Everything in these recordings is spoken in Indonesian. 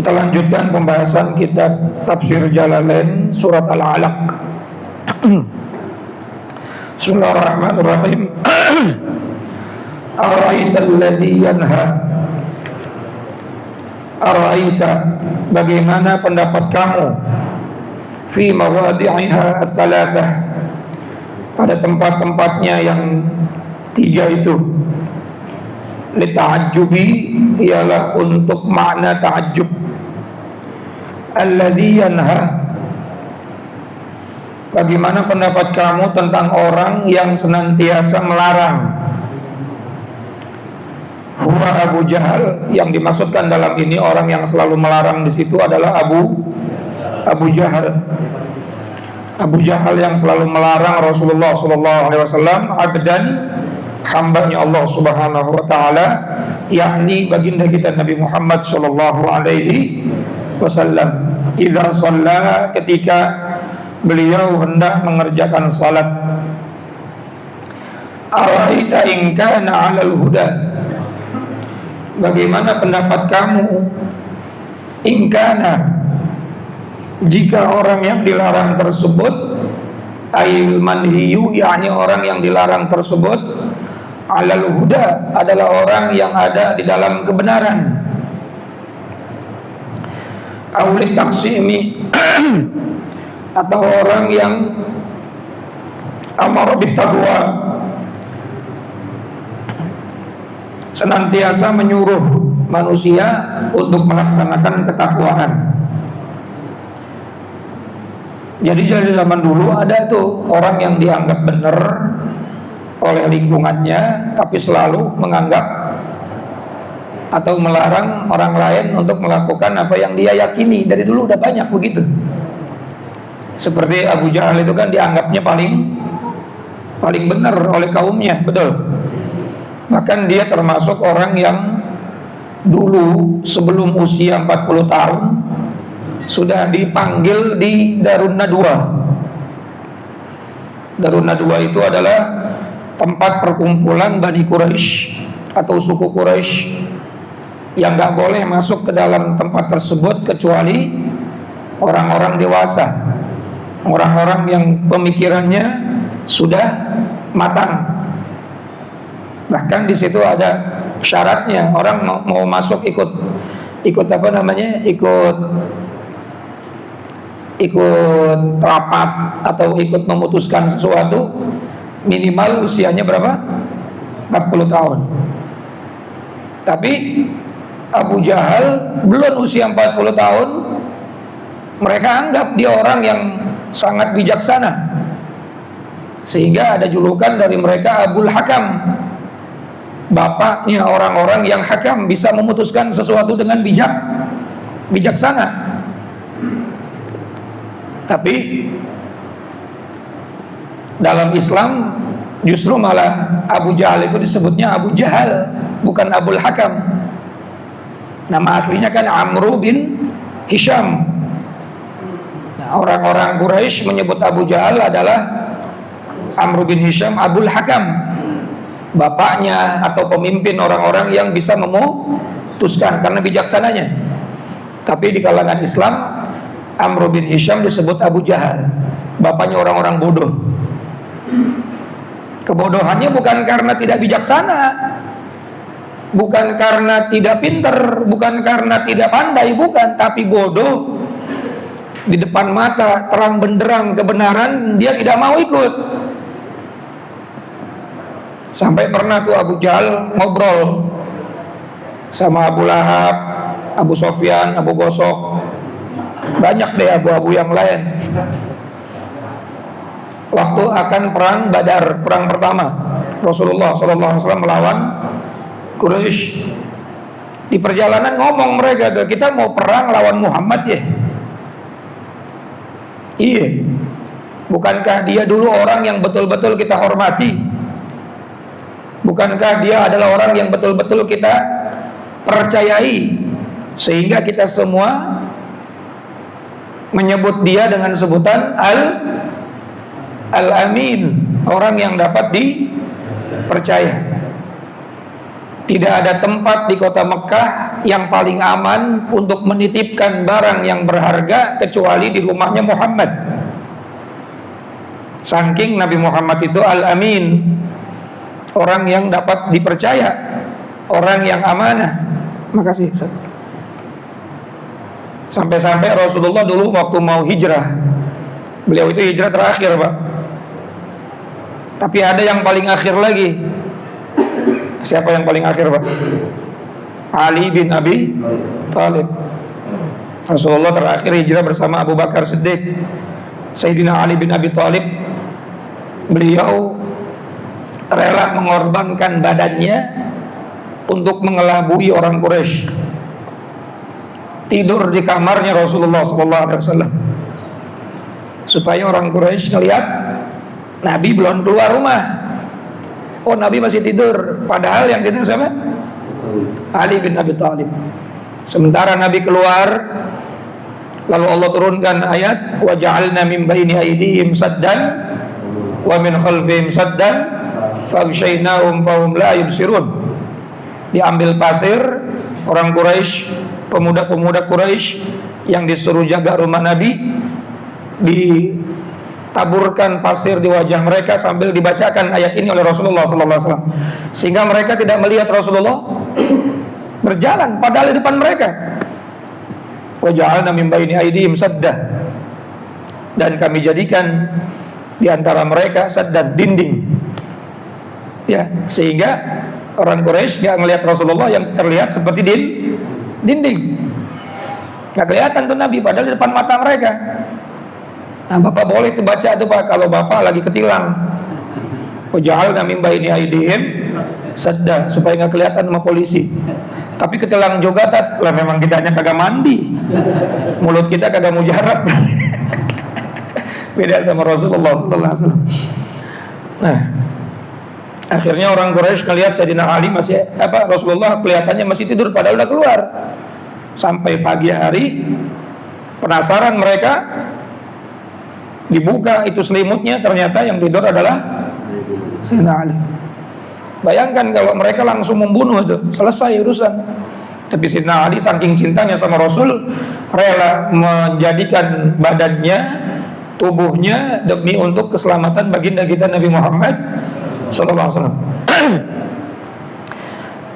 Kita lanjutkan pembahasan kitab Tafsir Jalalain surat Al-Alaq. Bismillahirrahmanirrahim. Ara'aital ladzi yanha. Ara'aita, bagaimana pendapat kamu fi mawadhi'iha ats-tsalatsah, pada tempat-tempatnya yang tiga itu. Lita'ajjubi, ialah untuk makna ta'ajjub. Alladzi yanha, bagaimana pendapat kamu tentang orang yang senantiasa melarang. Huwa Abu Jahal, yang dimaksudkan dalam ini orang yang selalu melarang di situ adalah Abu Jahal. Abu Jahal yang selalu melarang Rasulullah SAW, abdan, hambanya Allah Subhanahu wa taala, yakni baginda kita Nabi Muhammad sallallahu alaihi wasallam. Idza shalla, ketika beliau hendak mengerjakan salat. Araita in kana 'alal huda, bagaimana pendapat kamu in kana, jika orang yang dilarang tersebut, ail manhiyu, yakni orang yang dilarang tersebut, alal huda, adalah orang yang ada di dalam kebenaran. Aulit taksimi, atau orang yang amar bittaqwa, senantiasa menyuruh manusia untuk melaksanakan ketakwaan. Jadi dari zaman dulu ada tuh orang yang dianggap benar oleh lingkungannya, tapi selalu menganggap atau melarang orang lain untuk melakukan apa yang dia yakini. Dari dulu udah banyak begitu. Seperti Abu Jahal itu kan dianggapnya paling benar oleh kaumnya, betul. Bahkan dia termasuk orang yang dulu sebelum usia 40 tahun sudah dipanggil di Darun Nadwa. Darun Nadwa itu adalah tempat perkumpulan Bani Quraisy atau suku Quraisy yang gak boleh masuk ke dalam tempat tersebut kecuali orang-orang dewasa, orang-orang yang pemikirannya sudah matang. Bahkan di situ ada syaratnya, orang mau masuk ikut apa namanya, ikut rapat atau ikut memutuskan sesuatu, minimal usianya berapa? 40 tahun. Tapi Abu Jahal belum usia 40 tahun, mereka anggap dia orang yang sangat bijaksana, sehingga ada julukan dari mereka Abul Hakam, bapaknya orang-orang yang hakam, bisa memutuskan sesuatu dengan bijaksana. Tapi dalam Islam justru malah Abu Jahal itu disebutnya Abu Jahal, bukan Abul Hakam. Nama aslinya kan Amru bin Hisham. Nah, orang-orang Quraisy menyebut Abu Jahal adalah Amru bin Hisham Abul Hakam, bapaknya atau pemimpin orang-orang yang bisa memutuskan karena bijaksananya. Tapi di kalangan Islam, Amru bin Hisham disebut Abu Jahal, bapaknya orang-orang bodoh. Kebodohannya bukan karena tidak bijaksana, bukan karena tidak pintar, bukan karena tidak pandai, bukan, tapi bodoh. Di depan mata terang benderang kebenaran, dia tidak mau ikut. Sampai pernah tuh Abu Jahal ngobrol sama Abu Lahab, Abu Sofyan, Abu Gosok, banyak deh abu-abu yang lain. Waktu akan perang Badar, perang pertama, Rasulullah SAW melawan Quraisy. Di perjalanan ngomong mereka tuh, kita mau perang lawan Muhammad ya. Iya. Bukankah dia dulu orang yang betul-betul kita hormati? Bukankah dia adalah orang yang betul-betul kita percayai, sehingga kita semua menyebut dia dengan sebutan Al-Amin, orang yang dapat dipercaya. Tidak ada tempat di kota Mekah yang paling aman untuk menitipkan barang yang berharga kecuali di rumahnya Muhammad. Saking Nabi Muhammad itu al-amin, orang yang dapat dipercaya, orang yang amanah. Makasih Ustaz. Sampai-sampai Rasulullah dulu waktu mau hijrah, beliau itu hijrah terakhir Pak, tapi ada yang paling akhir lagi. Siapa yang paling akhir Pak? Ali bin Abi Thalib. Rasulullah terakhir hijrah bersama Abu Bakar Siddiq. Sayyidina Ali bin Abi Thalib, beliau rela mengorbankan badannya untuk mengelabui orang Quraisy. Tidur di kamarnya Rasulullah SAW supaya orang Quraisy ngelihat Nabi belum keluar rumah. Oh, Nabi masih tidur, padahal yang tidur siapa? Ali bin Abi Thalib. Sementara Nabi keluar, lalu Allah turunkan ayat wa ja'alna min baini aydihim saddan wa min khalfihim saddan faghshaynahum fahum la yubsirun. Diambil pasir, orang Quraisy, pemuda-pemuda Quraisy yang disuruh jaga rumah Nabi, ditaburkan pasir di wajah mereka sambil dibacakan ayat ini oleh Rasulullah SAW, sehingga mereka tidak melihat Rasulullah berjalan padahal di depan mereka. Wa ja'alna min baini aydihim sadda, dan kami jadikan di antara mereka saddan, dinding, ya, sehingga orang Quraisy nggak ngelihat Rasulullah, yang terlihat seperti dinding, nggak kelihatan tuh Nabi padahal di depan mata mereka. Nah, Bapak boleh tuh baca tuh Pak kalau Bapak lagi ketilang. Wa ja'alna min baini aydihim sadda, supaya nggak kelihatan sama polisi. Tapi ketilang juga lah, memang kita hanya kagak mandi, mulut kita kagak mujarab. Beda sama Rasulullah SAW. Nah, akhirnya orang Quraisy ngelihat Sayyidina Ali masih Rasulullah kelihatannya masih tidur padahal udah keluar. Sampai pagi hari penasaran mereka, dibuka itu selimutnya, ternyata yang tidur adalah Sayyidina Ali. Bayangkan kalau mereka langsung membunuh, itu selesai urusan. Tapi Sayyidina Ali saking cintanya sama Rasul, rela menjadikan badannya, tubuhnya demi untuk keselamatan baginda kita Nabi Muhammad SAW.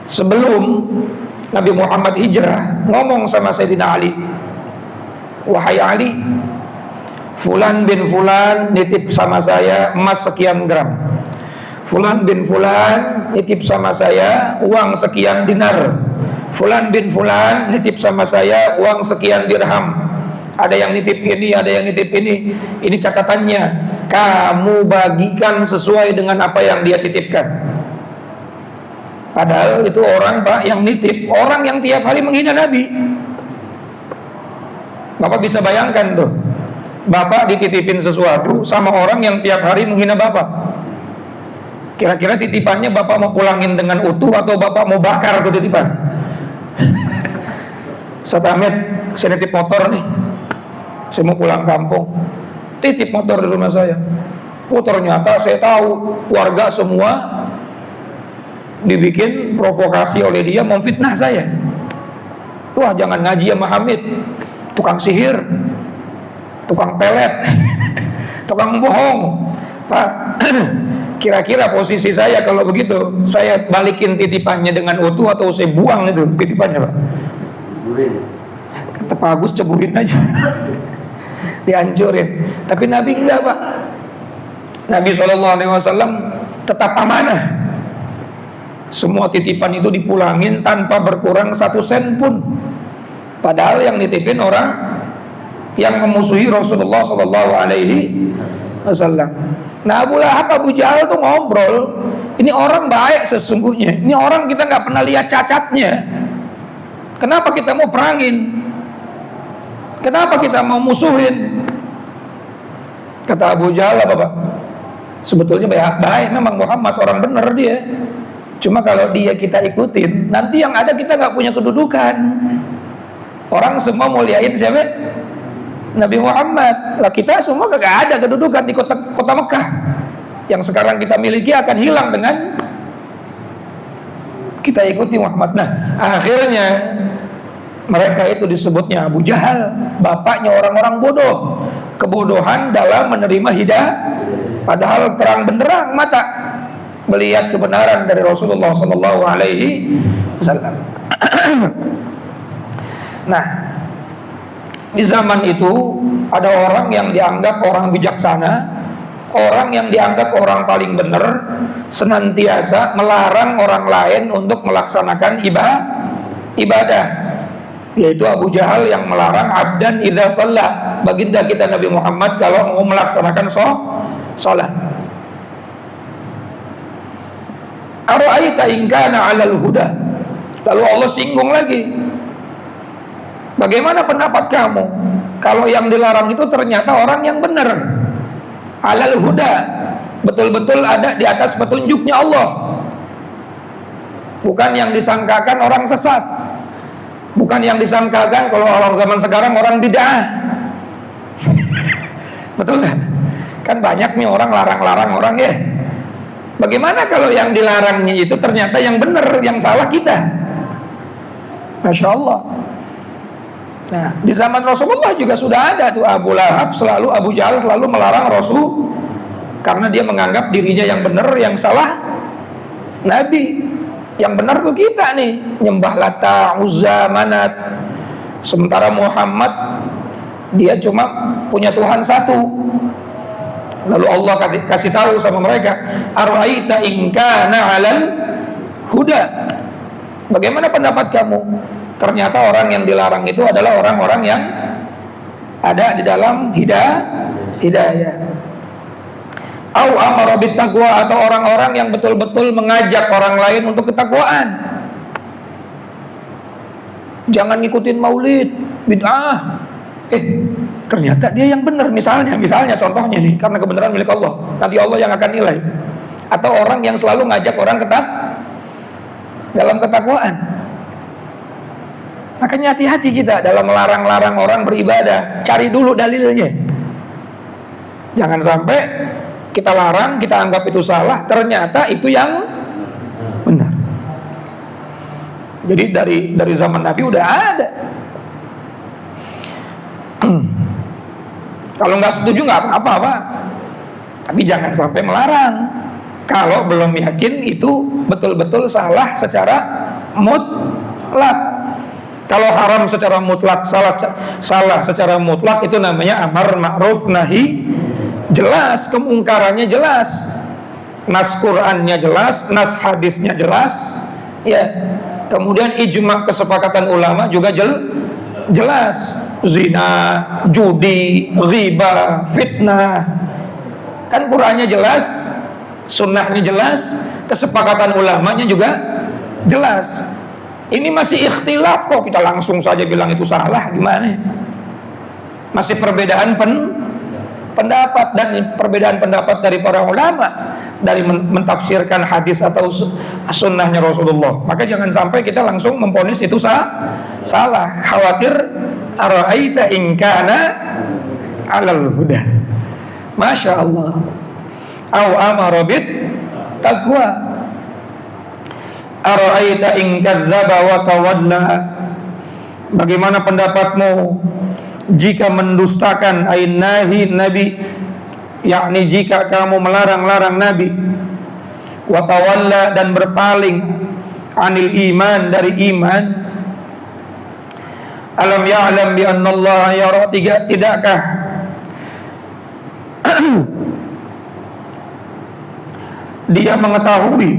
Sebelum Nabi Muhammad hijrah, ngomong sama Sayyidina Ali, wahai Ali, Fulan bin Fulan nitip sama saya emas sekian gram, Fulan bin Fulan nitip sama saya uang sekian dinar, Fulan bin Fulan nitip sama saya uang sekian dirham. Ada yang nitip ini, ada yang nitip ini. Ini catatannya, kamu bagikan sesuai dengan apa yang dia titipkan. Padahal itu orang Pak yang nitip, orang yang tiap hari menghina Nabi. Bapak bisa bayangkan tuh, Bapak dititipin sesuatu sama orang yang tiap hari menghina Bapak. Kira-kira titipannya Bapak mau pulangin dengan utuh atau Bapak mau bakar tuh titipan? Satamet, saya nitip motor nih, saya mau pulang kampung, titip motor di rumah saya. Oh, ternyata saya tahu warga semua dibikin provokasi oleh dia, memfitnah saya. Wah, jangan ngaji sama Hamid, tukang sihir, tukang pelet, tukang bohong. Pak, kira-kira posisi saya kalau begitu, saya balikin titipannya dengan utuh atau saya buang itu titipannya Pak? Kata Pak Agus, ceburin aja. Dihancurin. Tapi Nabi enggak Pak. Nabi SAW tetap amanah. Semua titipan itu dipulangin tanpa berkurang 1 sen pun. Padahal yang nitipin orang yang memusuhi Rasulullah SAW. Nah, Abu Lahab, Abu Jahal tuh ngobrol, ini orang baik sesungguhnya, ini orang kita nggak pernah lihat cacatnya. Kenapa kita mau perangin? Kenapa kita mau musuhin? Kata Abu Jahal, apa Pak? Sebetulnya baik memang Muhammad, orang bener dia. Cuma kalau dia kita ikutin, nanti yang ada kita nggak punya kedudukan. Orang semua muliain siapa? Nabi Muhammad. Lah kita semua gak ada kedudukan di kota Mekah. Yang sekarang kita miliki akan hilang dengan kita ikuti Muhammad. Nah, akhirnya Mereka itu disebutnya Abu Jahal, bapaknya orang-orang bodoh. Kebodohan dalam menerima hidayah, padahal terang benderang mata melihat kebenaran dari Rasulullah Sallallahu Alaihi Wasallam. Nah, di zaman itu ada orang yang dianggap orang bijaksana, orang yang dianggap orang paling benar, senantiasa melarang orang lain untuk melaksanakan ibadah, yaitu Abu Jahal yang melarang abdan idza shalla, baginda kita Nabi Muhammad kalau mau melaksanakan salat. Ara'aita in kana 'alal huda. Lalu Allah singgung lagi, bagaimana pendapat kamu kalau yang dilarang itu ternyata orang yang benar, 'alal huda, betul-betul ada di atas petunjuknya Allah, bukan yang disangkakan orang sesat, bukan yang disangkakan kalau orang zaman sekarang orang bid'ah. Betul nggak? Kan banyak nih orang larang-larang orang ya. Bagaimana kalau yang dilarangnya itu ternyata yang benar, yang salah kita? Masya Allah. Nah, di zaman Rasulullah juga sudah ada tuh Abu Jahal selalu melarang Rasul karena dia menganggap dirinya yang benar, yang salah Nabi. Yang benar tuh kita nih, nyembah Lata, Uzza, Manat. Sementara Muhammad dia cuma punya Tuhan satu. Lalu Allah kasih tahu sama mereka, ara'aita in kana 'alal huda. Bagaimana pendapat kamu? Ternyata orang yang dilarang itu adalah orang-orang yang ada di dalam hidayah. Au amara bit taqwa, atau orang-orang yang betul-betul mengajak orang lain untuk ketakwaan. Jangan ngikutin maulid, bid'ah. Ternyata dia yang benar, misalnya contohnya nih, karena kebenaran milik Allah, nanti Allah yang akan nilai. Atau orang yang selalu ngajak orang dalam ketakwaan. Makanya hati-hati kita dalam melarang-larang orang beribadah, cari dulu dalilnya. Jangan sampai kita larang, kita anggap itu salah, ternyata itu yang benar. Jadi dari zaman Nabi udah ada. Kalau nggak setuju nggak apa-apa, tapi jangan sampai melarang kalau belum yakin itu betul-betul salah secara mutlak. Kalau haram secara mutlak, salah secara mutlak, itu namanya amar ma'ruf nahi, jelas kemungkarannya, jelas nas Qur'annya jelas, nas hadisnya jelas, ya. Kemudian ijma kesepakatan ulama juga jelas. Zina, judi, riba, fitnah, kan Qur'annya jelas, sunnahnya jelas, kesepakatan ulamanya juga jelas. Ini masih ikhtilaf kok kita langsung saja bilang itu salah, gimana? Masih perbedaan pendapat, dan perbedaan pendapat dari para ulama dari mentafsirkan hadis atau sunnahnya Rasulullah. Maka jangan sampai kita langsung memvonis itu salah. Khawatir ara'aita in kana 'alal huda. Masya Allah. Au amara bit taqwa. Ara'aita in kadzdzaba wa tawalla. Bagaimana pendapatmu jika mendustakan nahi Nabi, yakni jika kamu melarang-larang Nabi, wa tawalla, dan berpaling anil iman, dari iman. Alam ya'lam bi anna Allah yara, tidakkah dia mengetahui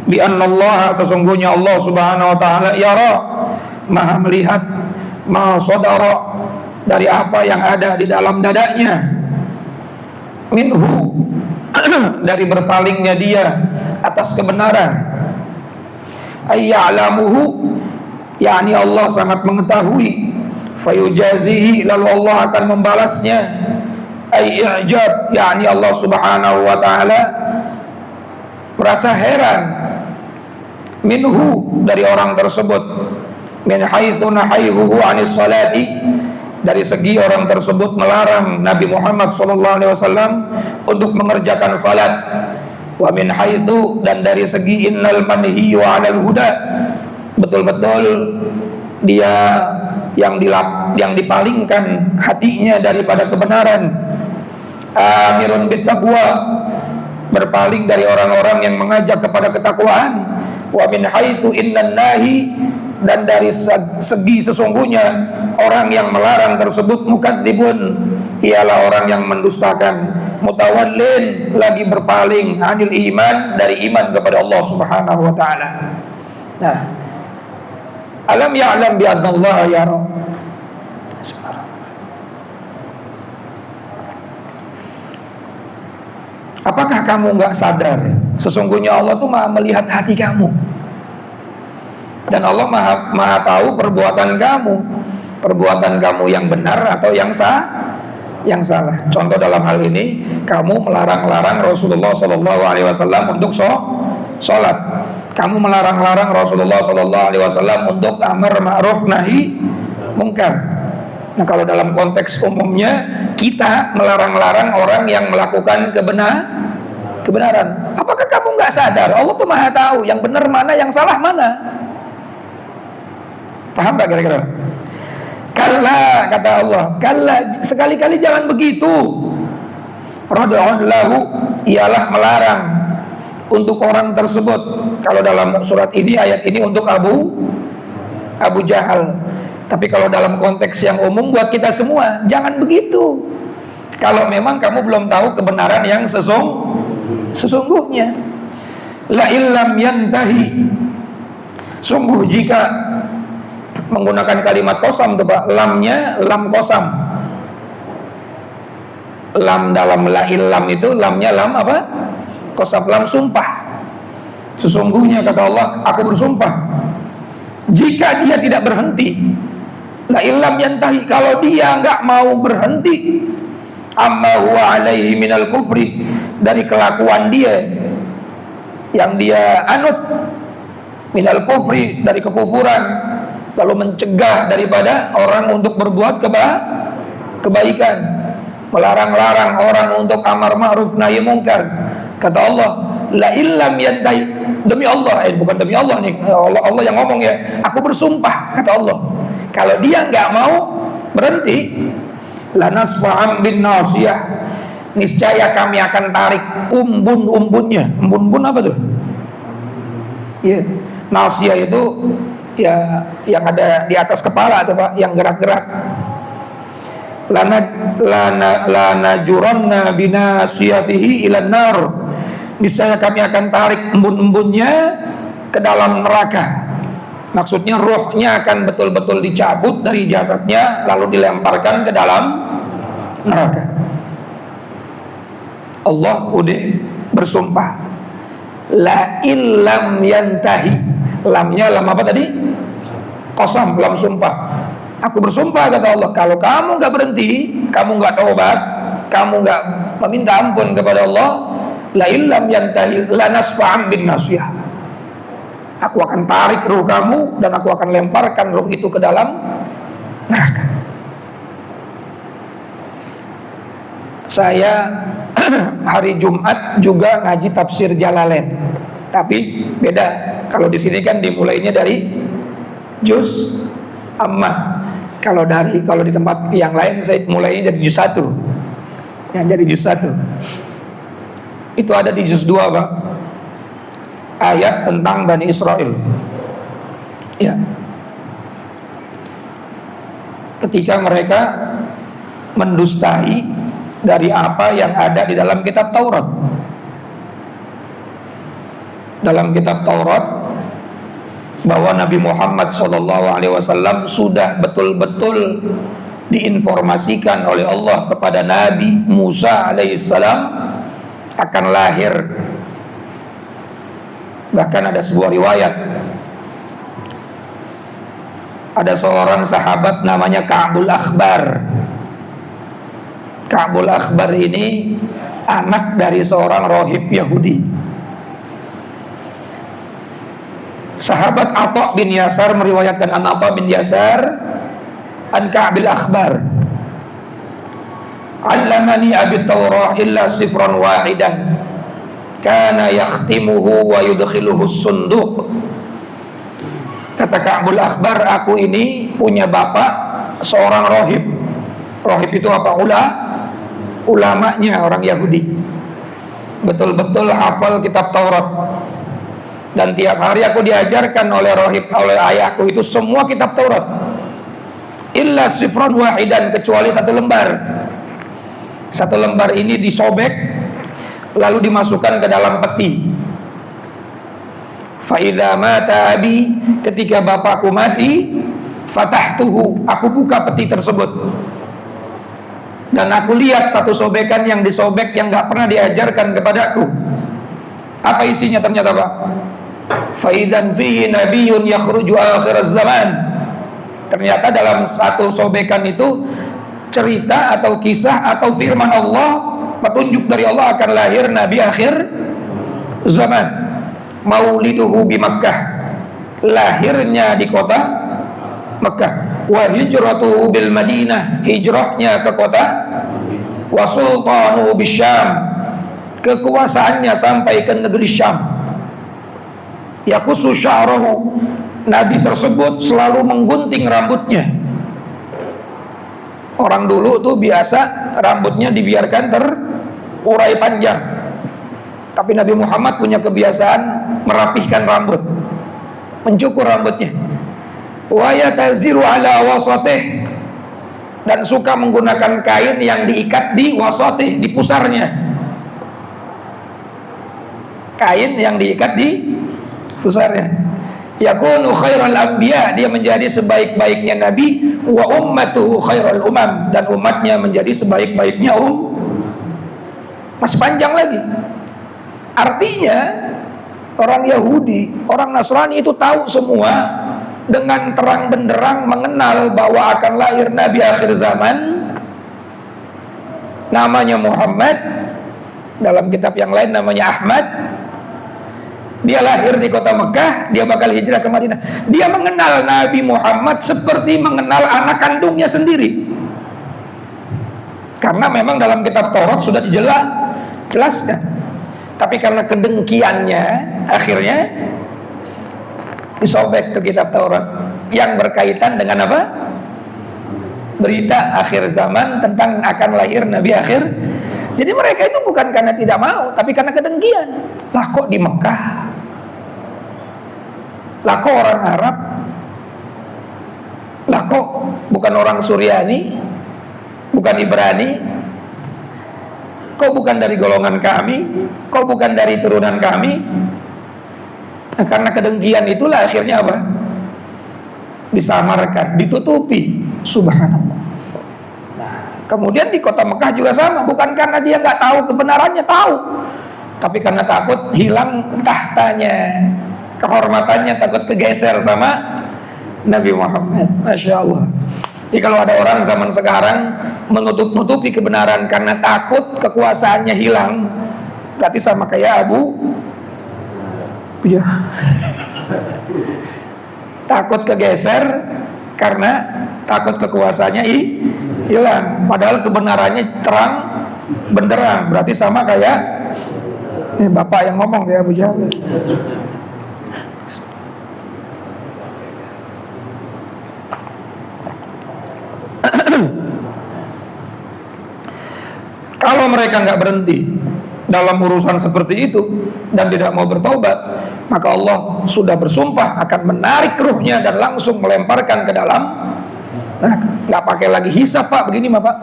bi anna Allah, sesungguhnya Allah Subhanahu wa taala, yara, maha melihat, ma sadara, dari apa yang ada di dalam dadanya, minhu, dari berpalingnya dia atas kebenaran. Ayya'lamuhu, yakni Allah sangat mengetahui. Fayujazihi, lalu Allah akan membalasnya. I'jab, yakni Allah Subhanahu wa taala merasa heran, minhu, dari orang tersebut, min haitsu nahayuhu 'anis salati, dari segi orang tersebut melarang Nabi Muhammad SAW untuk mengerjakan salat. Wa min haitsu, dan dari segi innal manhiyu 'alal huda, betul-betul dia yang dipalingkan hatinya daripada kebenaran. Amirun bittaqwa, berpaling dari orang-orang yang mengajak kepada ketakwaan. Wa min haitsu innan nahi, dan dari segi sesungguhnya orang yang melarang tersebut mukadzibun, ialah orang yang mendustakan. Mutawallin, lagi berpaling, anil iman, dari iman kepada Allah Subhanahu wa taala. Nah, alam ya'lam bi anna Allah yara. Apakah kamu nggak sadar sesungguhnya Allah tuh maha melihat hati kamu, dan Allah maha tahu perbuatan kamu yang benar atau yang salah. Contoh dalam hal ini, kamu melarang-larang Rasulullah Shallallahu Alaihi Wasallam untuk sholat, kamu melarang-larang Rasulullah Shallallahu Alaihi Wasallam untuk amar ma'ruf nahi mungkar. Nah, kalau dalam konteks umumnya, kita melarang-larang orang yang melakukan kebenaran. Apakah kamu nggak sadar? Allah tuh maha tahu yang benar mana, yang salah mana. Paham nggak kira-kira? Kalla, kata Allah, kalla, sekali-kali jangan begitu. Rad'un lahu, ialah melarang untuk orang tersebut. Kalau dalam surat ini, ayat ini untuk Abu Jahal. Tapi kalau dalam konteks yang umum buat kita semua, jangan begitu. Kalau memang kamu belum tahu kebenaran yang sesungguhnya. La illam yantahi, sungguh jika menggunakan kalimat qasam, lamnya lam qasam. Lam dalam la illam itu lamnya lam apa? Qasam, lam sumpah. Sesungguhnya kata Allah, aku bersumpah, jika dia tidak berhenti, la illam yantahi, kalau dia nggak mau berhenti, amma huwa alaihi minal kufri, dari kelakuan dia yang dia anut, minal kufri, dari kekufuran, lalu mencegah daripada orang untuk berbuat kebaikan, melarang-larang orang untuk amar ma'ruf nahi mungkar. Kata Allah, la illam yantahi, demi Allah, bukan demi Allah nih, Allah yang ngomong ya, aku bersumpah, kata Allah, kalau dia nggak mau berhenti, lanasfa'am bin nasiyah, niscaya kami akan tarik umbun-umbunnya. Umbun-umbun apa tuh? Ya, nasiyah itu ya yang ada di atas kepala atau Pak, yang gerak-gerak. Lanajuranna binasiyatihi ilan nar, niscaya kami akan tarik embun-embunnya ke dalam neraka. Maksudnya rohnya akan betul-betul dicabut dari jasadnya, lalu dilemparkan ke dalam neraka. Allah udah bersumpah, la illam yantahi, lamnya lam apa tadi? Qasam, lam sumpah. Aku bersumpah, kata Allah, kalau kamu nggak berhenti, kamu nggak taubat, kamu nggak meminta ampun kepada Allah, la illam yantahi lanasfa'an bin nasiyah, aku akan tarik ruh kamu dan aku akan lemparkan ruh itu ke dalam neraka. Saya hari Jumat juga ngaji tafsir Jalalain, tapi beda. Kalau di sini kan dimulainya dari juz amma. Kalau di tempat yang lain saya mulainya dari juz 1. Yang dari juz 1 itu ada di juz 2, Pak. Ayat tentang Bani Israel. Ya. Ketika mereka mendustai dari apa yang ada di dalam kitab Taurat. Dalam kitab Taurat bahwa Nabi Muhammad SAW sudah betul-betul diinformasikan oleh Allah kepada Nabi Musa alaihissalam akan lahir. Bahkan ada sebuah riwayat, ada seorang sahabat namanya Ka'bul Akhbar. Ka'bul Akhbar ini anak dari seorang rohib Yahudi. Sahabat Atha bin Yasar meriwayatkan, an Atha bin Yasar an Ka'bil Akhbar, allamani abi Taurah illa sifran wahidan kana yakhtimuhu wa yudkhiluhu sunduq. Kata Ka'bul Akhbar, aku ini punya bapak seorang rohib. Rohib itu apa? Ulamanya orang Yahudi. Betul-betul hafal kitab Taurat. Dan tiap hari aku diajarkan oleh rohib, oleh ayahku itu semua kitab Taurat. Illa sifran wahidan, kecuali satu lembar. Satu lembar ini disobek, lalu dimasukkan ke dalam peti. Fa idza mata abi, ketika bapakku mati, fatahtuhu, aku buka peti tersebut. Dan aku lihat satu sobekan yang disobek yang gak pernah diajarkan kepadaku. Apa isinya ternyata, Pak? Faidan fihi nabiyyun yakhruju akhir zaman. Ternyata dalam satu sobekan itu cerita atau kisah atau firman Allah, petunjuk dari Allah akan lahir nabi akhir zaman. Mauliduhu bi Makkah, lahirnya di kota Makkah. Wa hijratuhu bil Madinah, hijrahnya ke kota. Wa sultanuhu bisyam, kekuasaannya sampai ke negeri Syam. Yaqusu sya'rahu, nabi tersebut selalu menggunting rambutnya. Orang dulu tuh biasa rambutnya dibiarkan terurai panjang, tapi Nabi Muhammad punya kebiasaan merapihkan rambut, mencukur rambutnya. Wa yataziru ala wasatih, dan suka menggunakan kain yang diikat di wasatih, di pusarnya. Kain yang diikat di pusarnya. Yakunu khairal anbiya, dia menjadi sebaik-baiknya nabi. Wa ummatuhu khairal umam, dan umatnya menjadi sebaik-baiknya masih panjang lagi. Artinya orang Yahudi, orang Nasrani itu tahu semua, dengan terang benderang mengenal bahwa akan lahir nabi akhir zaman, namanya Muhammad, dalam kitab yang lain namanya Ahmad. Dia lahir di kota Mekah, dia bakal hijrah ke Madinah. Dia mengenal Nabi Muhammad seperti mengenal anak kandungnya sendiri. Karena memang dalam kitab Taurat sudah dijelaskan. Tapi karena kedengkiannya, akhirnya disobek ke kitab Taurat yang berkaitan dengan apa? Berita akhir zaman tentang akan lahir Nabi akhir. Jadi mereka itu bukan karena tidak mau, tapi karena kedengkian. Lah kok di Mekah? Lah kok orang Arab? Lah kok bukan orang Suryani? Bukan Ibrani? Kok bukan dari golongan kami? Kok bukan dari turunan kami? Nah, karena kedengkian itulah akhirnya apa? Disamarkan, ditutupi. Subhanallah. Nah, kemudian di kota Mekah juga sama. Bukan karena dia nggak tahu kebenarannya, tahu, tapi karena takut hilang tahtanya, kehormatannya, takut kegeser sama Nabi Muhammad. Masya Allah. Jadi kalau ada orang zaman sekarang menutup-nutupi kebenaran karena takut kekuasaannya hilang, berarti sama kayak Abu takut kegeser karena takut kekuasaannya hilang, padahal kebenarannya terang benderang. Berarti sama kayak bapak yang ngomong kayak Abu Jahal. Kalau mereka nggak berhenti dalam urusan seperti itu dan tidak mau bertobat, maka Allah sudah bersumpah akan menarik ruhnya dan langsung melemparkan ke dalam neraka. Nggak pakai lagi hisab, Pak, begini mah, Pak.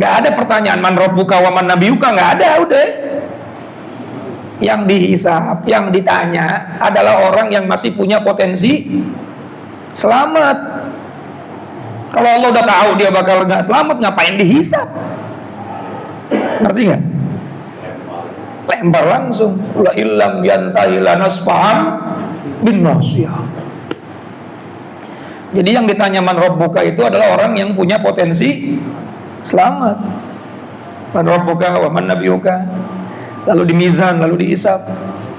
Nggak ada pertanyaan man rabbuka wa man nabiyuka, nggak ada, udah. Yang dihisab, yang ditanya adalah orang yang masih punya potensi selamat. Kalau Allah udah tahu dia bakal nggak selamat, ngapain dihisab? Ngerti nggak? Lempar langsung. La illam yantahi lanasfa'an bin nasiyah. Jadi yang ditanya man rabbuka itu adalah orang yang punya potensi selamat. Man rabbuka wa man nabiyuka. Lalu dimizan, lalu dihisab.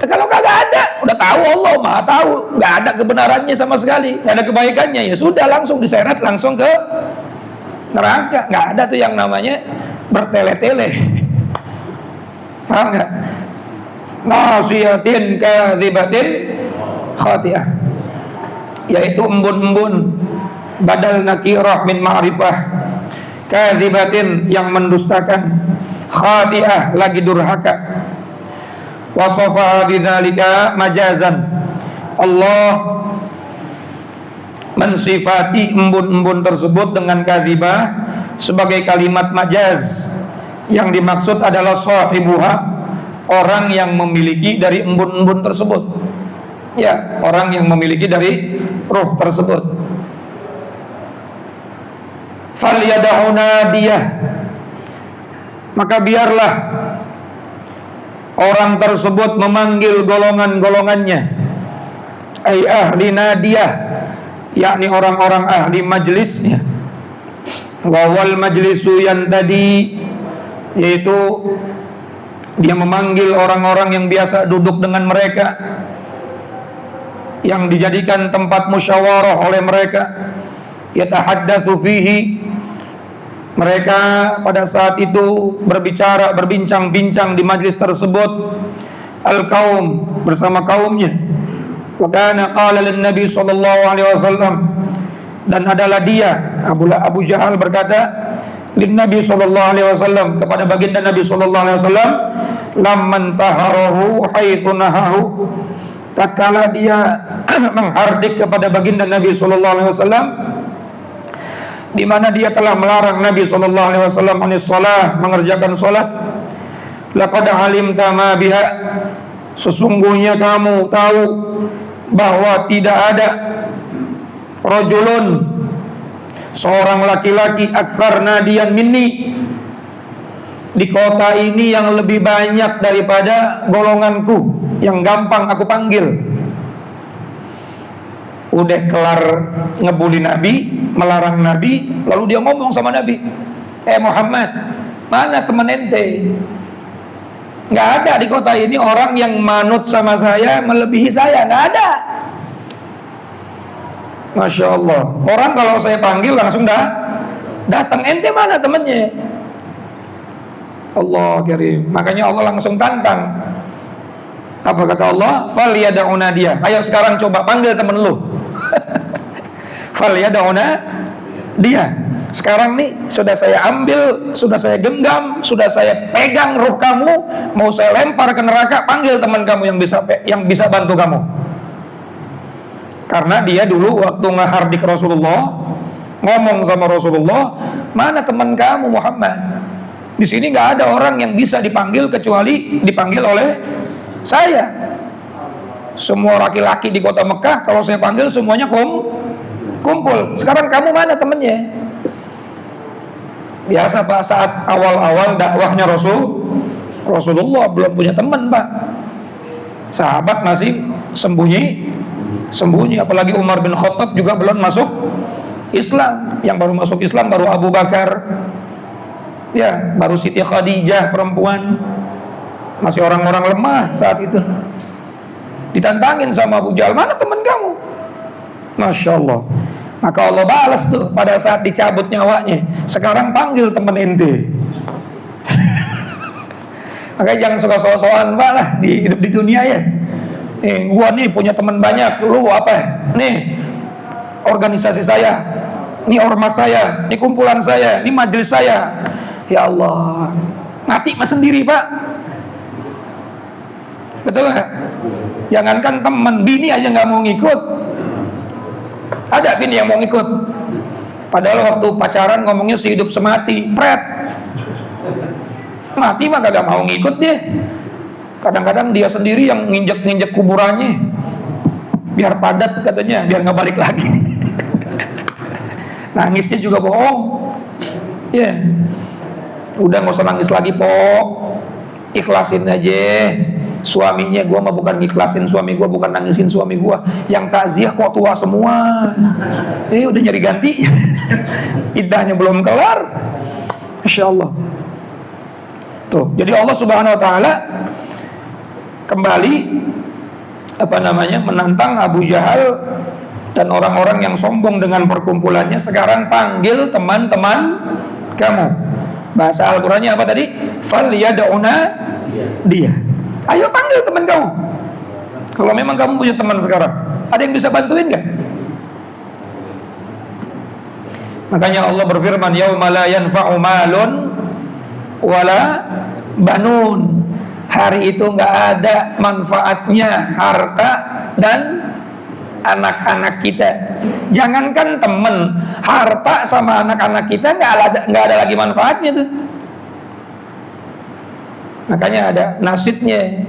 Nah, kalau kagak ada, udah tahu Allah Maha tahu, nggak ada kebenarannya sama sekali, nggak ada kebaikannya, ya sudah langsung diseret langsung ke neraka. Nggak ada tuh yang namanya bertele-tele. Paham nggak? Nasiyatin kadzibatin khati'ah, yaitu embun-embun badal nakirah min ma'rifah, kadzibatin yang mendustakan, khati'ah lagi durhaka. Wasafa bidzalika majazan, Allah mensifati embun-embun tersebut dengan kadzibah sebagai kalimat majaz. Yang dimaksud adalah sahibuha, orang yang memiliki dari embun-embun tersebut. Ya, orang yang memiliki dari ruh tersebut. Falyad'u nadiyah, maka biarlah orang tersebut memanggil golongan-golongannya, ai ahli nadiyah, yakni orang-orang ahli majlisnya. Wawal majlisu yang tadi, yaitu dia memanggil orang-orang yang biasa duduk dengan mereka, yang dijadikan tempat musyawarah oleh mereka. Yatahaddatsu fihi, mereka pada saat itu berbicara, berbincang-bincang di majlis tersebut. Al-qaum, bersama kaumnya. Wa kana qala lin-nabi sallallahu alaihi wasallam, dan adalah dia Abu Jahal berkata lin-nabi sallallahu alaihi wasallam, kepada baginda Nabi sallallahu alaihi wasallam, lamman taharahu haitsu nahahu, tatkala dia menghardik kepada baginda Nabi sallallahu alaihi wasallam, di mana dia telah melarang Nabi sallallahu alaihi wasallam anis shalah, mengerjakan salat. Laqad alimta ma biha, sesungguhnya kamu tahu bahwa tidak ada rajulun, seorang laki-laki, aktsar nadiyan minni, di kota ini yang lebih banyak daripada golonganku yang gampang aku panggil. Udah kelar ngebuli Nabi, melarang Nabi, lalu dia ngomong sama Nabi, Muhammad, mana teman ente? Nggak ada di kota ini orang yang manut sama saya, melebihi saya, nggak ada. Masya Allah, orang kalau saya panggil langsung datang. Ente mana temennya? Allah karim. Makanya Allah langsung tantang. Apa kata Allah? Falyad'u nadiyah. Ayo sekarang coba panggil temen lu. Falyad'u dia. Sekarang nih sudah saya ambil, sudah saya genggam, sudah saya pegang ruh kamu, mau saya lempar ke neraka. Panggil teman kamu yang bisa bantu kamu. Karena dia dulu waktu ngehardik Rasulullah, ngomong sama Rasulullah, mana teman kamu Muhammad? Di sini nggak ada orang yang bisa dipanggil kecuali dipanggil oleh saya. Semua laki-laki di kota Mekah kalau saya panggil semuanya kumpul. Sekarang kamu mana temennya? Biasa Pak, saat awal-awal dakwahnya Rasulullah belum punya teman Pak. Sahabat masih sembunyi, apalagi Umar bin Khattab juga belum masuk Islam. Yang baru masuk Islam baru Abu Bakar, ya, baru Siti Khadijah perempuan, masih orang-orang lemah saat itu. Ditantangin sama Abu Jahal, mana teman kamu? Masya Allah. Maka Allah balas tuh pada saat dicabut nyawanya, sekarang panggil teman ente. Makanya jangan suka so-soan Pak lah di hidup di dunia ya. Gua nih punya teman banyak, lu apa? Nih organisasi saya, nih ormas saya, nih kumpulan saya, nih majelis saya. Ya Allah, mati mas sendiri Pak. Betul nggak? Jangankan teman, bini aja nggak mau ngikut. Ada bini yang mau ngikut, padahal waktu pacaran ngomongnya sehidup semati, pret. Mati mah gak mau ngikut dia. Kadang-kadang dia sendiri yang nginjek-nginjek kuburannya, biar padat katanya, biar nggak balik lagi. Nangisnya juga bohong. Ya, udah nggak usah nangis lagi pok, ikhlasin aja. Suaminya, gue mah bukan ngiklasin suami gue, bukan nangisin suami gue. Yang takziah kok tua semua. Udah nyari ganti. Iddahnya belum kelar. Masya Allah. Tuh, jadi Allah Subhanahu Wa Taala kembali menantang Abu Jahal dan orang-orang yang sombong dengan perkumpulannya. Sekarang panggil teman-teman kamu. Bahasa Al-Qurannya apa tadi? Falyad'una dia. Ayo panggil teman kamu. Kalau memang kamu punya teman sekarang, ada yang bisa bantuin nggak? Makanya Allah berfirman, yauma la yanfa'u malun wala banun. Hari itu nggak ada manfaatnya harta dan anak-anak kita. Jangankan temen, harta sama anak-anak kita nggak ada lagi manfaatnya tuh. Makanya ada nasidnya.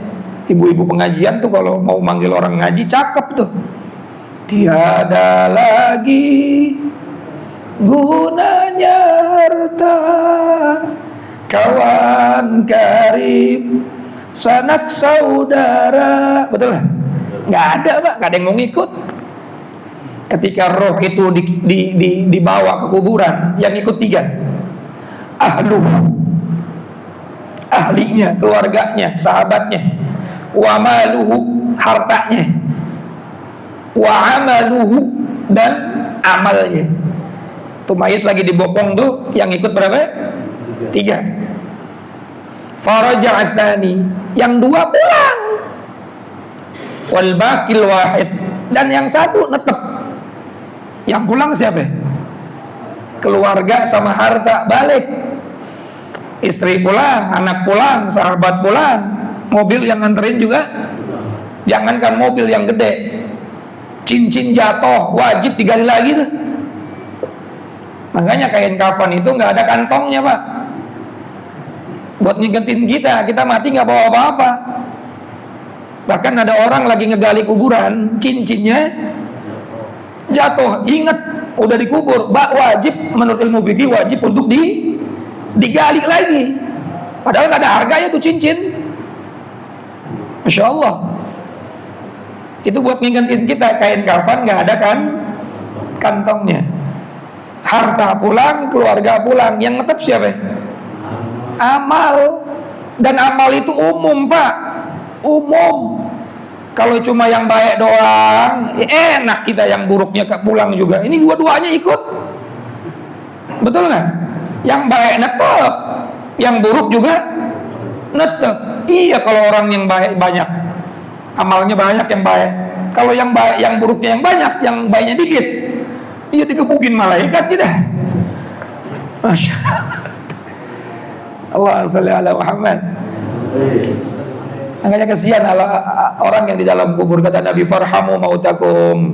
Ibu-ibu pengajian tuh kalau mau manggil orang ngaji cakep tuh. Tiada lagi gunanya harta, kawan karib, sanak saudara. Betul lah? Nggak ada, Pak. Nggak ada yang mau ngikut. Ketika roh itu dibawa ke kuburan, yang ikut 3. Ahlinya, keluarganya, sahabatnya. Wa maluhu, hartanya. Wa amaluhu, dan amalnya. Tuh mayit lagi dibopong tuh, yang ikut berapa? 3. Faraja'atani, yang 2 pulang. Wal baqil wahid, dan yang 1 netep. Yang pulang siapa? Keluarga sama harta balik. Istri pulang, anak pulang, sahabat pulang, mobil yang nganterin juga. Jangankan mobil yang gede, cincin jatuh wajib digali lagi tuh. Makanya kain kafan itu nggak ada kantongnya, Pak. Buat ngingetin kita mati nggak bawa apa-apa. Bahkan ada orang lagi ngegali kuburan, cincinnya jatuh, ingat udah dikubur, wajib menurut ilmu fikih wajib untuk digali lagi. Padahal nggak ada harganya tuh cincin. Masya Allah. Itu buat ngingetin kita, kain kafan nggak ada kan kantongnya. Harta pulang, keluarga pulang, yang ngetep siapa? Amal. Dan amal itu umum, Pak. Umum. Kalau cuma yang baik doang, enak kita yang buruknya pulang juga. Ini dua-duanya ikut. Betul nggak? Yang baik netep, yang buruk juga netep. Iya, kalau orang yang baik banyak, amalnya banyak yang baik. Kalau yang baik, yang buruknya yang banyak, yang baiknya dikit, iya dikebukin malaikat kita. Masya Allah. Shalli ala Muhammad. Makanya kasihan orang yang di dalam kubur. Kata Nabi, farhamu mautakum,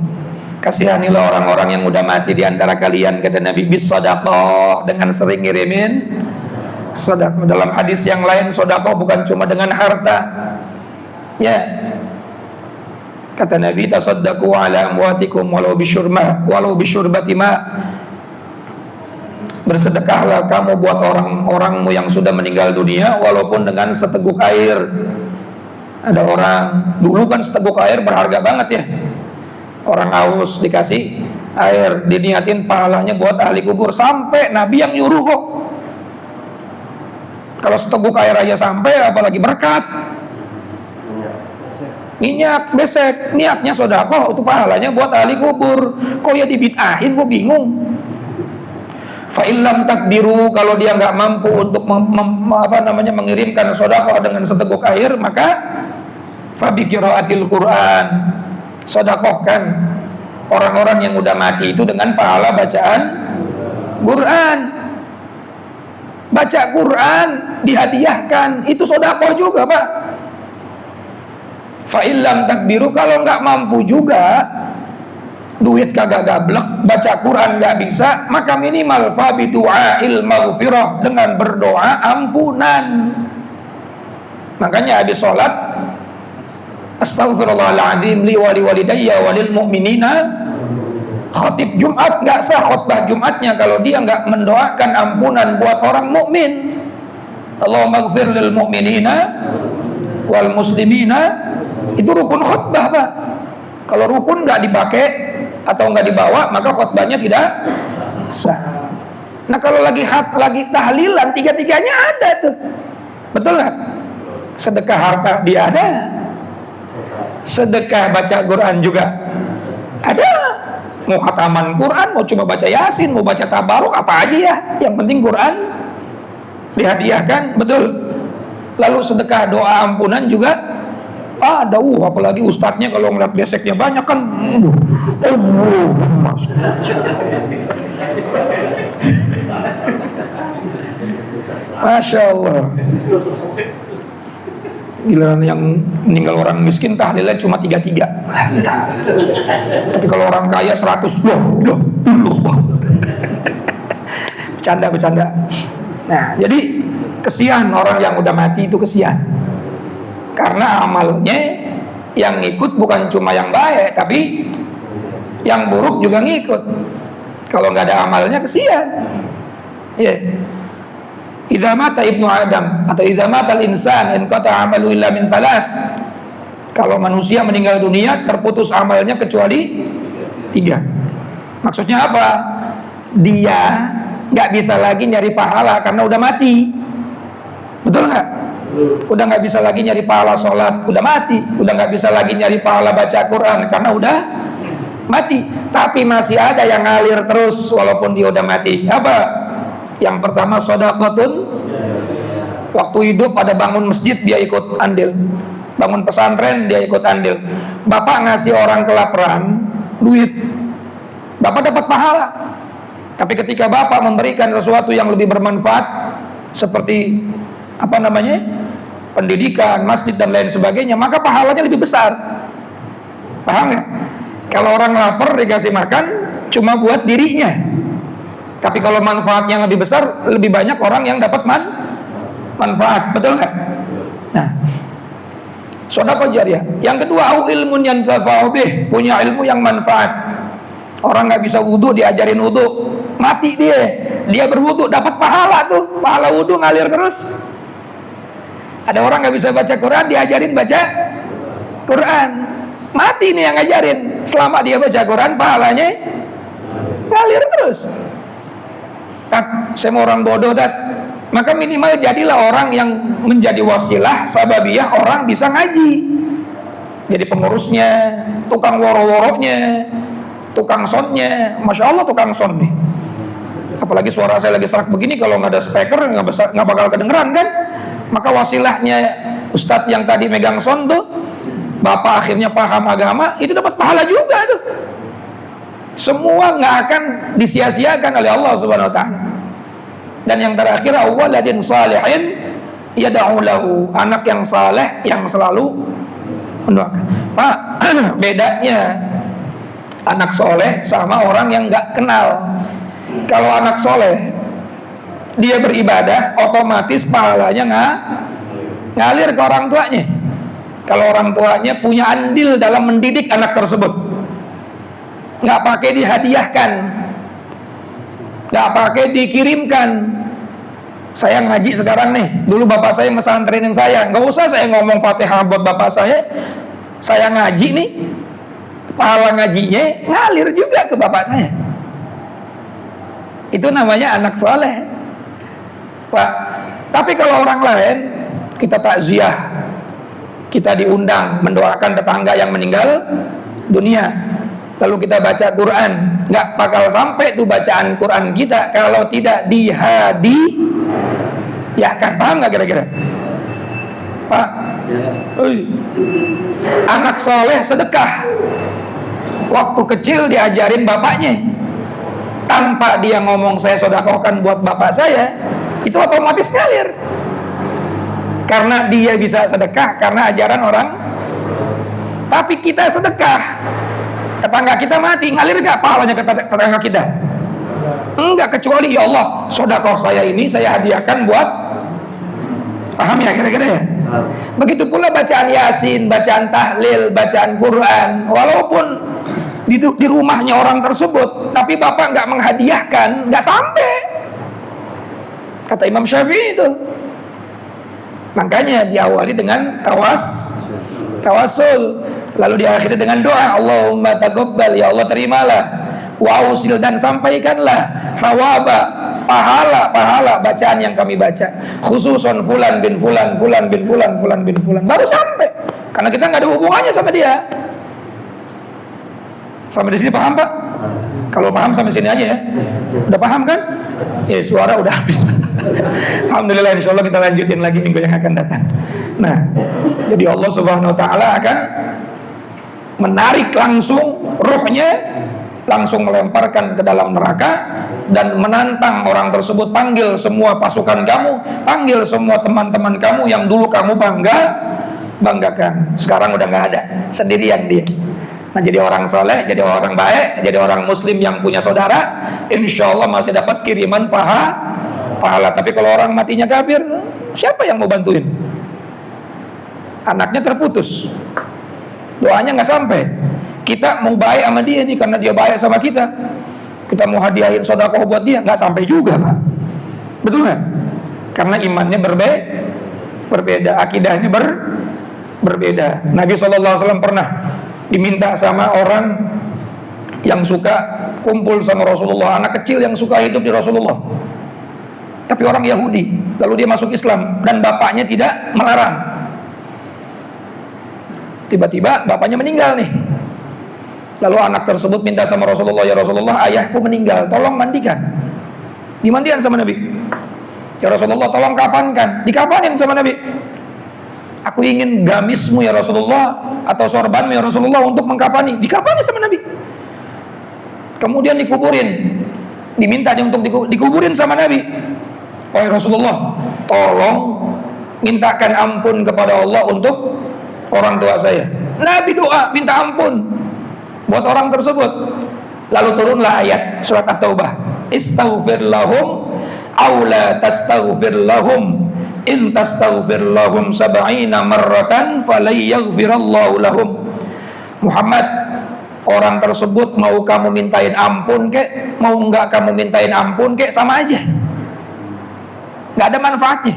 kasihanilah orang-orang yang udah mati di antara kalian. Kata Nabi, bis sedekah, dengan sering ngirimin sedekah. Dalam hadis yang lain, sedekah bukan cuma dengan harta, ya. Kata Nabi, tasaddaqu ala amwatikum walau bisyurbati ma. Bersedekahlah kamu buat orang-orangmu yang sudah meninggal dunia walaupun dengan seteguk air. Ada orang dulu kan seteguk air berharga banget ya. Orang haus dikasih air, diniatin pahalanya buat ahli kubur. Sampai Nabi yang nyuruh kok. Kalau seteguk air aja sampai, apalagi berkat. Minyak besek, niatnya sedekah, itu pahalanya buat ahli kubur. Kok ya dibid'ahin, gue bingung. Fa'ilam takdiru, kalau dia nggak mampu untuk mengirimkan sedekah dengan seteguk air, maka fabi qiraatil Quran, sedekahkan orang-orang yang udah mati itu dengan pahala bacaan Quran. Baca Quran dihadiahkan, itu sedekah juga, Pak. Fa'ilam takdiru, kalau nggak mampu juga, duit kagak gablek, baca Quran nggak bisa, maka minimal fabi du'ail maghfirah, dengan berdoa ampunan. Makanya habis sholat, astaghfirullahaladzim li wali walidayya walil mu'minina. Khatib Jumat nggak sah khutbah Jumatnya kalau dia nggak mendoakan ampunan buat orang mukmin. Allahumma ighfir lil mu'minina wal muslimina. Itu rukun khutbah, Pak. Kalau rukun nggak dipakai atau nggak dibawa, maka khutbahnya tidak sah. Nah, kalau lagi tahlilan, tiga-tiganya ada tuh. Betul nggak? Sedekah harta dia ada, sedekah baca Quran juga ada. Mau khataman Quran, mau cuma baca Yasin, mau baca tabaruk, apa aja ya, yang penting Quran dihadiahkan. Betul. Lalu sedekah doa ampunan juga Ada, apalagi ustadznya kalau ngeliat beseknya banyak kan, maksudnya. Masya Allah. Giliran yang meninggal orang miskin tahlilnya cuma 33. Tapi kalau orang kaya 100. Loh. Bercanda. Nah, jadi kesian orang yang udah mati itu kesian. Karena amalnya yang ngikut bukan cuma yang baik, tapi yang buruk juga ngikut. Kalau nggak ada amalnya kesian. Ya. Idza mata ibnu Adam atau idza mata al-insan inqata 'amalu illa min thalath. Kalau manusia meninggal dunia terputus amalnya kecuali 3. Maksudnya apa? Dia nggak bisa lagi nyari pahala karena udah mati. Betul nggak? Udah nggak bisa lagi nyari pahala sholat, udah mati. Udah nggak bisa lagi nyari pahala baca Quran karena udah mati. Tapi masih ada yang ngalir terus walaupun dia udah mati. Apa? Yang pertama shadaqatun. Waktu hidup ada bangun masjid dia ikut andil, bangun pesantren dia ikut andil. Bapak ngasih orang kelaparan duit, bapak dapat pahala. Tapi ketika bapak memberikan sesuatu yang lebih bermanfaat seperti pendidikan, masjid dan lain sebagainya, maka pahalanya lebih besar. Paham nggak? Kalau orang lapar dikasih makan cuma buat dirinya, tapi kalau manfaatnya lebih besar, lebih banyak orang yang dapat manfaat. Betul nggak? Nah, sedekah jariyah. Yang kedua, au ilmun yantafa'u bih, punya ilmu yang manfaat. Orang nggak bisa wudu diajarin wudu, mati dia berwudu dapat pahala tuh, pahala wudu ngalir terus. Ada orang nggak bisa baca Quran diajarin baca Quran, mati nih yang ngajarin. Selama dia baca Quran pahalanya ngalir terus. Saya mau orang bodoh, maka minimal jadilah orang yang menjadi wasilah sababiyah orang bisa ngaji. Jadi pengurusnya, tukang woro-woronya, tukang soundnya. Masya Allah tukang sound nih. Apalagi suara saya lagi serak begini, kalau nggak ada speaker nggak bakal kedengeran kan. Maka wasilahnya ustadz yang tadi megang sound tuh, bapak akhirnya paham agama, itu dapat pahala juga tuh. Semua nggak akan disia-siakan oleh Allah Subhanahu Wa Taala. Dan yang terakhir, waladin salihin yad'u lahu, anak yang saleh yang selalu mendoakan. Pak, bedanya anak soleh sama orang yang nggak kenal. Kalau anak soleh dia beribadah, otomatis pahalanya ngalir ke orang tuanya. Kalau orang tuanya punya andil dalam mendidik anak tersebut, nggak pakai dihadiahkan, nggak pakai dikirimkan. Saya ngaji sekarang nih, dulu bapak saya mesantrenin saya, nggak usah saya ngomong Fatihah buat bapak saya ngaji nih, pahala ngajinya ngalir juga ke bapak saya. Itu namanya anak soleh, Pak. Tapi kalau orang lain, kita takziah, kita diundang mendoakan tetangga yang meninggal dunia, lalu kita baca Quran, nggak bakal sampai tuh bacaan Quran kita kalau tidak dihadiahkan. Paham nggak kira-kira, Pak? Anak soleh sedekah, waktu kecil diajarin bapaknya, tanpa dia ngomong saya sedekahkan buat bapak saya, itu otomatis ngalir. Karena dia bisa sedekah karena ajaran orang. Tapi kita sedekah, tetangga kita mati, ngalir gak pahalanya ke tetangga kita? Enggak, kecuali ya Allah, sedekah saya ini saya hadiahkan buat. Paham ya kira-kira ya? Begitu pula bacaan Yasin, bacaan tahlil, bacaan Quran, walaupun di rumahnya orang tersebut, tapi bapak nggak menghadiahkan, nggak sampai. Kata Imam Syafi'i itu. Makanya diawali dengan tawasul, lalu diakhiri dengan doa, Allahumma taqabbal, ya Allah terimalah, wa ausil, dan sampaikanlah thawaba, pahala bacaan yang kami baca, khususon fulan bin fulan, fulan bin fulan, fulan bin fulan, baru sampai. Karena kita nggak ada hubungannya sama dia. Sampai di sini paham, Pak? Kalau paham sampai sini aja ya. Udah paham kan? Ya, suara udah habis. Alhamdulillah, insya Allah kita lanjutin lagi minggu yang akan datang. Nah, jadi Allah Subhanahu Wa Taala akan menarik langsung ruhnya, langsung melemparkan ke dalam neraka dan menantang orang tersebut, panggil semua pasukan kamu, panggil semua teman-teman kamu yang dulu kamu banggakan, sekarang udah nggak ada, sendirian dia. Nah, jadi orang soleh, jadi orang baik, jadi orang muslim yang punya saudara, insya Allah masih dapat kiriman pahala. Tapi kalau orang matinya kafir, siapa yang mau bantuin? Anaknya terputus, doanya nggak sampai. Kita mau baik sama dia nih karena dia baik sama kita, kita mau hadiahin sedekah buat dia, nggak sampai juga, Pak. Betul nggak? Karena imannya berbeda, akidahnya berbeda. Nabi SAW pernah diminta sama orang yang suka kumpul sama Rasulullah, anak kecil yang suka hidup di Rasulullah, tapi orang Yahudi, lalu dia masuk Islam dan bapaknya tidak melarang. Tiba-tiba bapaknya meninggal nih, lalu anak tersebut minta sama Rasulullah, ya Rasulullah, ayahku meninggal, tolong mandikan. Dimandikan sama Nabi. Ya Rasulullah, tolong kafankan. Dikafanin sama Nabi. Aku ingin gamismu ya Rasulullah, atau sorbanmu ya Rasulullah untuk mengkafani. Dikafani sama Nabi. Kemudian dikuburin, diminta dia untuk dikuburin sama Nabi. Oh ya Rasulullah, tolong mintakan ampun kepada Allah untuk orang tua saya. Nabi doa minta ampun buat orang tersebut. Lalu turunlah ayat surat At-Taubah, istaghfir lahum aw la tastaghfir lahum in tastaghfir lahum 70 marratan falayaghfirallahu lahum. Muhammad, orang tersebut mau kamu mintain ampun kek, mau enggak kamu mintain ampun kek, sama aja, nggak ada manfaatnya.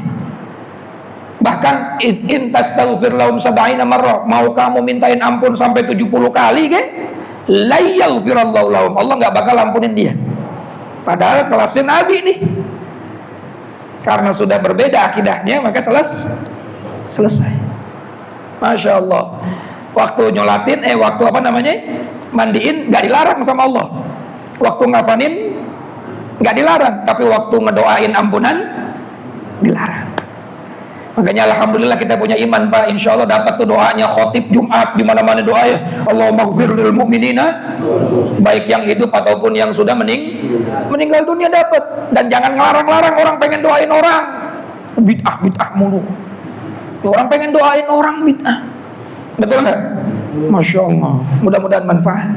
Bahkan in tastaghfir lahum 70 marrah, mau kamu mintain ampun sampai 70 kali kek, la yaghfirallahu lahum, Allah nggak bakal ampunin dia. Padahal kelasnya Nabi nih. Karena sudah berbeda akidahnya, maka selesai. Masya Allah. Waktu nyolatin, waktu mandiin nggak dilarang sama Allah. Waktu ngafanin nggak dilarang, tapi waktu ngedoain ampunan dilarang. Makanya alhamdulillah kita punya iman, Pak. Insya Allah dapat tuh doanya khotib Jumat, di mana-mana doa ya. Allahumma ghfir lil mu'minina, baik yang hidup ataupun yang sudah meninggal dunia dapat. Dan jangan ngelarang-larang orang pengen doain orang. Bid'ah mulu. Orang pengen doain orang bid'ah. Betul nggak? Masya Allah. Mudah-mudahan manfaat.